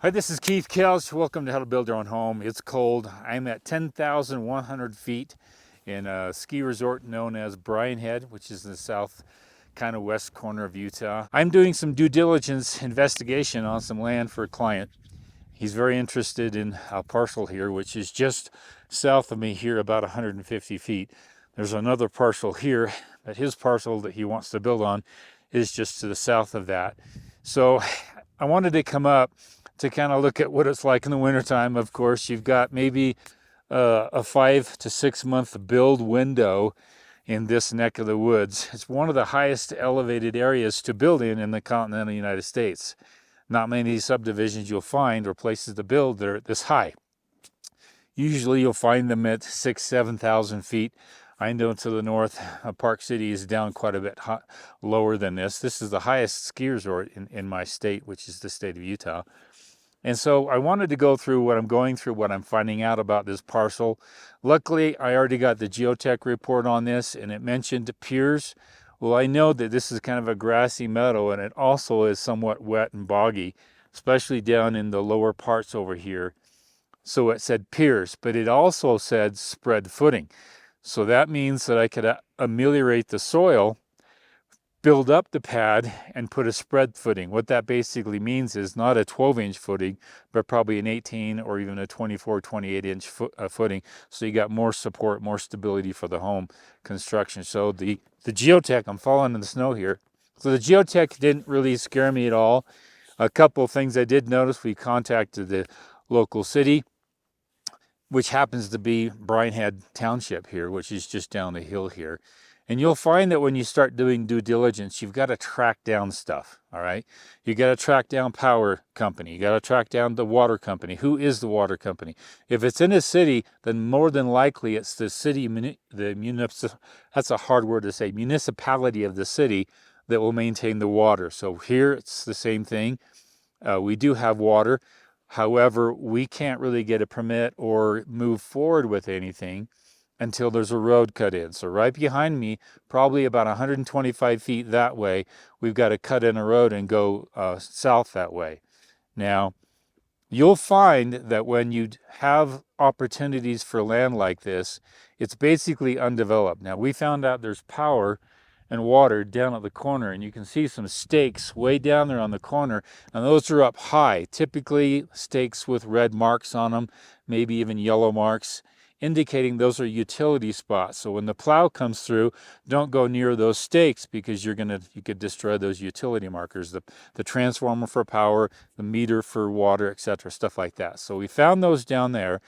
Hi, this is Keith Kelch. Welcome to How to Build Your Own Home. It's cold. I'm at 10,100 feet in a ski resort known as Bryan Head, which is in the south kind of west corner of Utah. I'm doing some due diligence investigation on some land for a client. He's very interested in a parcel here, which is just south of me here, about 150 feet. There's another parcel here, but his parcel that he wants to build on is just to the south of that. So I wanted to come up to kind of look at what it's like in the wintertime. Of course, you've got maybe a 5 to 6 month build window in this neck of the woods. It's one of the highest elevated areas to build in the continental United States. Not many subdivisions you'll find or places to build that are this high. Usually you'll find them at 6,000 to 7,000 feet. I know to the north, Park City is down quite a bit lower than this. This is the highest ski resort in my state, which is the state of Utah. And so I wanted to go through what I'm going through, what I'm finding out about this parcel. Luckily, I already got the Geotech report on this, and it mentioned piers. Well, I know that this is kind of a grassy meadow, and it also is somewhat wet and boggy, especially down in the lower parts over here. So it said piers, but it also said spread footing. So that means that I could ameliorate the soil, build up the pad, and put a spread footing. What that basically means is not a 12-inch footing, but probably an 18 or even a 24, 28-inch footing. So you got more support, more stability for the home construction. So the Geotech, I'm falling in the snow here. So the Geotech didn't really scare me at all. A couple of things I did notice, we contacted the local city, which happens to be Bryan Head Township here, which is just down the hill here. And you'll find that when you start doing due diligence, you've got to track down stuff, all right? You got to track down power company. You got to track down the water company. Who is the water company? If it's in a city, then more than likely it's the city, that's a hard word to say, municipality of the city that will maintain the water. So here it's the same thing. We do have water. However, we can't really get a permit or move forward with anything until there's a road cut in. So right behind me, probably about 125 feet that way, we've got to cut in a road and go south that way. Now, you'll find that when you have opportunities for land like this, it's basically undeveloped. Now, we found out there's power and water down at the corner, and you can see some stakes way down there on the corner, and those are up high, typically stakes with red marks on them, maybe even yellow marks, indicating those are utility spots. So when the plow comes through, don't go near those stakes because you could destroy those utility markers, the transformer for power, the meter for water, etc., stuff like that. So we found those down there.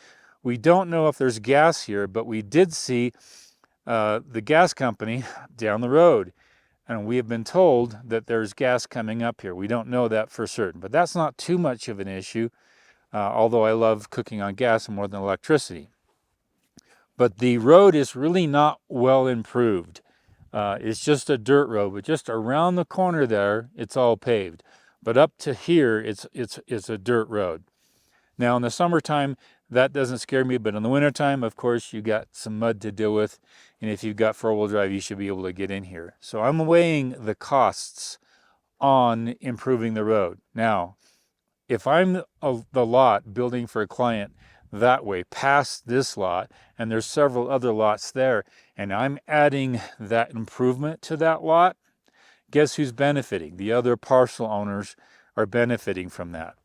We don't know if there's gas here, but we did see the gas company down the road. And we have been told that there's gas coming up here. We don't know that for certain, but that's not too much of an issue, although I love cooking on gas more than electricity. But the road is really not well improved. It's just a dirt road, but just around the corner there, it's all paved. But up to here, it's a dirt road. Now, in the summertime, that doesn't scare me, but in the wintertime, of course, you got some mud to deal with. And if you've got four-wheel drive, you should be able to get in here. So I'm weighing the costs on improving the road. Now, if I'm the lot building for a client that way, past this lot, and there's several other lots there, and I'm adding that improvement to that lot, guess who's benefiting? The other parcel owners are benefiting from that.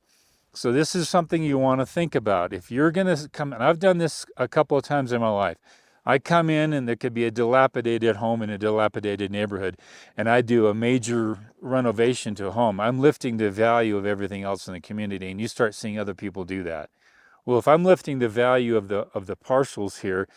So this is something you want to think about. If you're going to come, and I've done this a couple of times in my life. I come in and there could be a dilapidated home in a dilapidated neighborhood, and I do a major renovation to a home. I'm lifting the value of everything else in the community, and you start seeing other people do that. Well, if I'm lifting the value of the parcels here,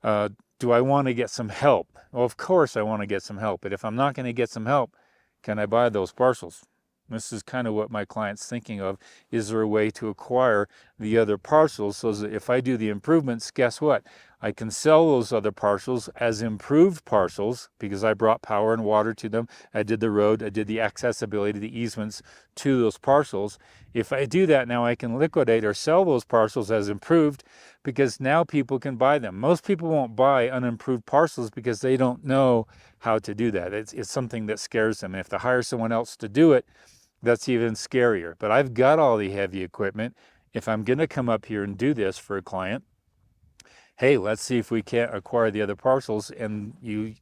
do I want to get some help? Well, of course I want to get some help, but if I'm not going to get some help, can I buy those parcels? This is kind of what my client's thinking of. Is there a way to acquire the other parcels so that if I do the improvements, guess what? I can sell those other parcels as improved parcels because I brought power and water to them. I did the road, I did the accessibility, the easements to those parcels. If I do that now, I can liquidate or sell those parcels as improved because now people can buy them. Most people won't buy unimproved parcels because they don't know how to do that. It's something that scares them. And if they hire someone else to do it, that's even scarier. But I've got all the heavy equipment. If I'm going to come up here and do this for a client, hey, let's see if we can't acquire the other parcels, and you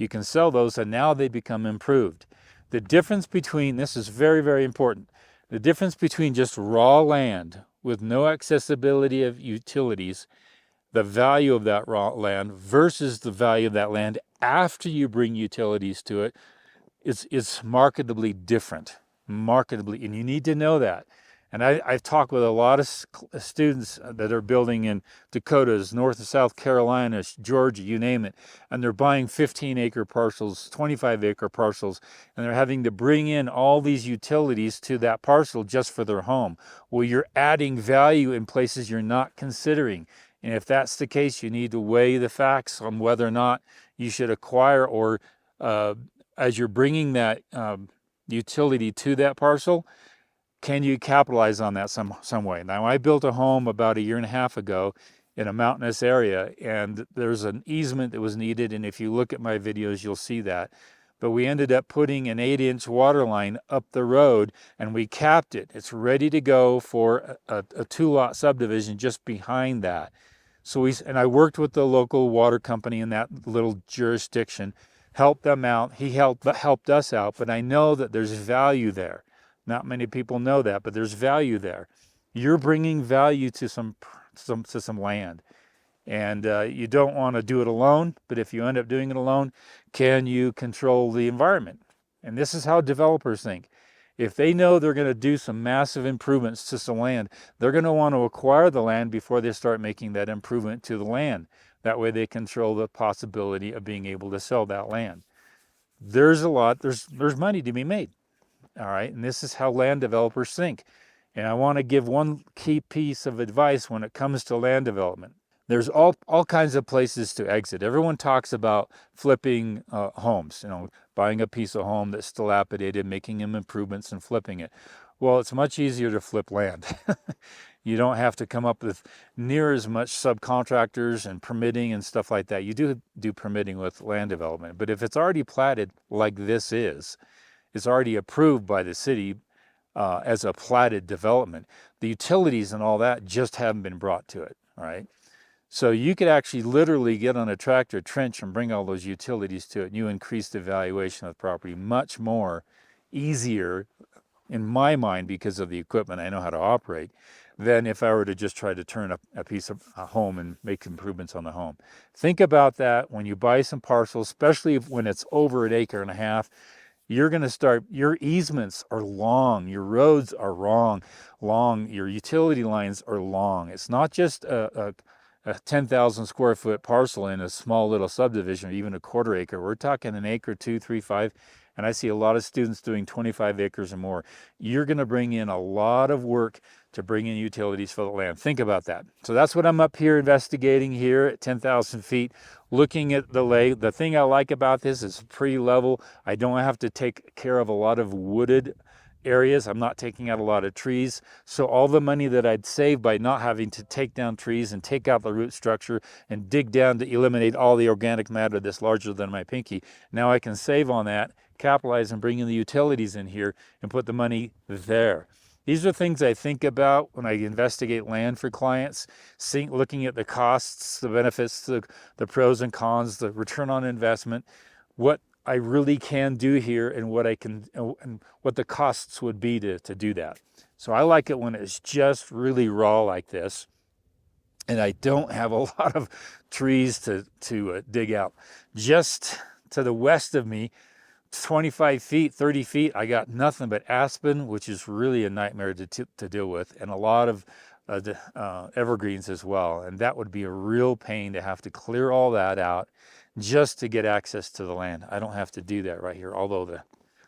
can sell those, and now they become improved. The difference between, this is very, very important, the difference between just raw land with no accessibility of utilities, the value of that raw land versus the value of that land after you bring utilities to it, it's marketably different, marketably, and you need to know that. And I've talked with a lot of students that are building in Dakotas, North and South Carolina, Georgia, you name it, and they're buying 15-acre parcels, 25-acre parcels, and they're having to bring in all these utilities to that parcel just for their home. Well, you're adding value in places you're not considering. And if that's the case, you need to weigh the facts on whether or not you should acquire, or as you're bringing that utility to that parcel, can you capitalize on that some way? Now, I built a home about 1.5 years ago in a mountainous area, and there's an easement that was needed, and if you look at my videos, you'll see that. But we ended up putting an 8-inch water line up the road, and we capped it. It's ready to go for a 2-lot subdivision just behind that. So I worked with the local water company in that little jurisdiction, helped them out. He helped us out, but I know that there's value there. Not many people know that, but there's value there. You're bringing value to some land, and you don't want to do it alone. But if you end up doing it alone, can you control the environment? And this is how developers think. If they know they're going to do some massive improvements to some land, they're going to want to acquire the land before they start making that improvement to the land. That way they control the possibility of being able to sell that land. There's money to be made. All right, and this is how land developers think. And I want to give one key piece of advice when it comes to land development. There's all kinds of places to exit. Everyone talks about flipping homes, buying a piece of home that's dilapidated, making them improvements and flipping it. Well, it's much easier to flip land. You don't have to come up with near as much subcontractors and permitting and stuff like that. You do permitting with land development, but if it's already platted like this is, it's already approved by the city as a platted development. The utilities and all that just haven't been brought to it, all right? So you could actually literally get on a tractor, trench, and bring all those utilities to it, and you increase the valuation of the property much more easier, in my mind, because of the equipment I know how to operate, than if I were to just try to turn a piece of a home and make improvements on the home. Think about that when you buy some parcels, especially when it's over 1.5 acres. You're going to start, your easements are long, your roads are long, your utility lines are long. It's not just a 10,000 square foot parcel in a small little subdivision, or even a 1/4 acre. We're talking 1 acre, 2, 3, 5, and I see a lot of students doing 25 acres or more. You're going to bring in a lot of work to bring in utilities for the land. Think about that. So that's what I'm up here investigating here at 10,000 feet, looking at the lake. The thing I like about this is pretty level. I don't have to take care of a lot of wooded areas. I'm not taking out a lot of trees. So all the money that I'd save by not having to take down trees and take out the root structure and dig down to eliminate all the organic matter that's larger than my pinky, now I can save on that, capitalize, and bring in the utilities in here and put the money there. These are things I think about when I investigate land for clients, looking at the costs, the benefits, the pros and cons, the return on investment, what I really can do here, and what the costs would be to do that. So I like it when it's just really raw like this, and I don't have a lot of trees to dig out. Just to the west of me, 25 feet, 30 feet, I got nothing but aspen, which is really a nightmare to deal with, and a lot of evergreens as well. And that would be a real pain to have to clear all that out just to get access to the land. I don't have to do that right here, although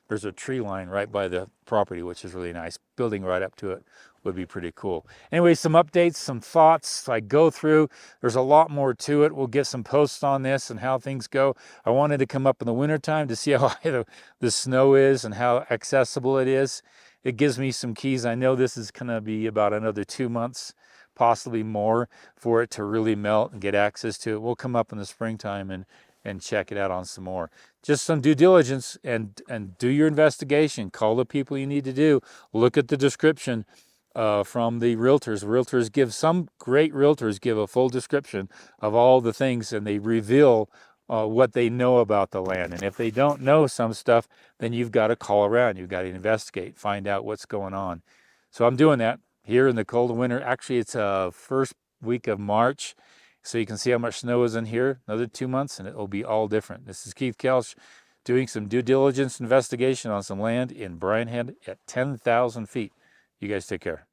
there's a tree line right by the property, which is really nice. Building right up to it would be pretty cool. Anyway, some updates, some thoughts I go through. There's a lot more to it. We'll get some posts on this and how things go. I wanted to come up in the wintertime to see how high the snow is and how accessible it is. It gives me some keys. I know this is going to be about another 2 months, possibly more, for it to really melt and get access to it. We'll come up in the springtime and check it out on some more. just some due diligence and do your investigation. Call the people you need to do. Look at the description from the realtors. Some great realtors give a full description of all the things, and they reveal what they know about the land. And if they don't know some stuff, then you've got to call around. You've got to investigate, find out what's going on. So I'm doing that here in the cold winter. Actually, it's first week of March. So you can see how much snow is in here. Another 2 months and it will be all different. This is Keith Kelch doing some due diligence investigation on some land in Bryan Head at 10,000 feet. You guys take care.